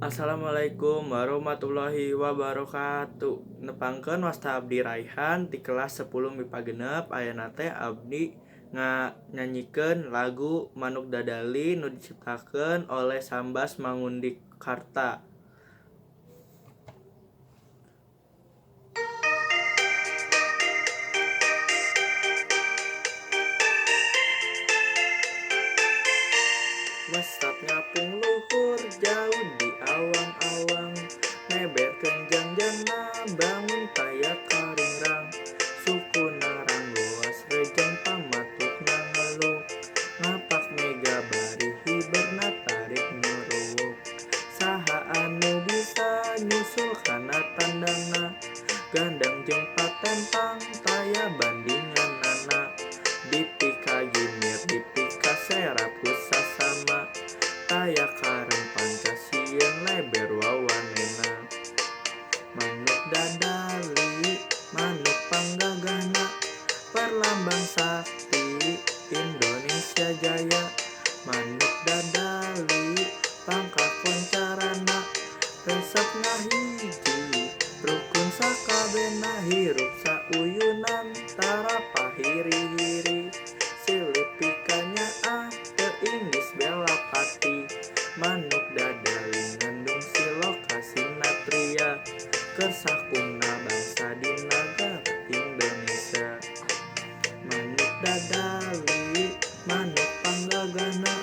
Assalamualaikum warahmatullahi wabarakatuh. Nepangkeun wasta abdi Raihan ti kelas 10 MIPA genep. Ayeuna teh abdi nyanyikeun lagu Manuk Dadali nu diciptakeun oleh Sambas Mangundikarta. Mesat ngapung luhur jauh di awang-awang, meberkeun jangjangna bangun taya karingrang. Suku narang luas rejeng pamatukna ngeluk, ngapak mega bari hiberna tarik nyuruk. Saha anu bisa nyusul kana tandangna, gandang jeung patempang taya bandinganana. Dipika gimir dipika serap kusasama, taya kareng pancasieun leber wawanena. Manuk dadali manuk panggagahna, perlambang sakti Indonesia Jaya. Manuk dadali pangkakoncarana, resepna hiji rukun sakabena. Hirup sauyunan tara pahiri-hiri, silih pikanya teu inggis bela pati. Manuk dadali ngandung silokasin natria, keur sakumna bangsa di nagara Indonesia. Manuk dadali manuk panggagahna,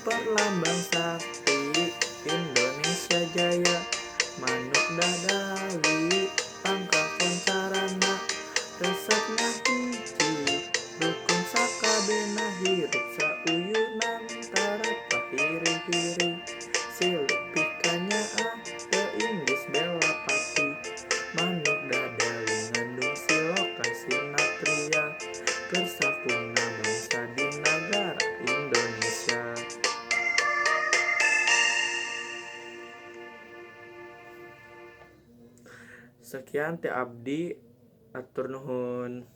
perlambang sakti Indonesia Jaya. Manuk dadali pangkakoncarana, resepna hiji rukun sakabena. Hirup sauyunan tara pahiri-hiri, silih pikanya teu inggis bela pati. Manuk dadali ngandung silokasin natria, keur sakumna bangsa di nagara Indonesia. Sekian ti abdi, atur nuhun.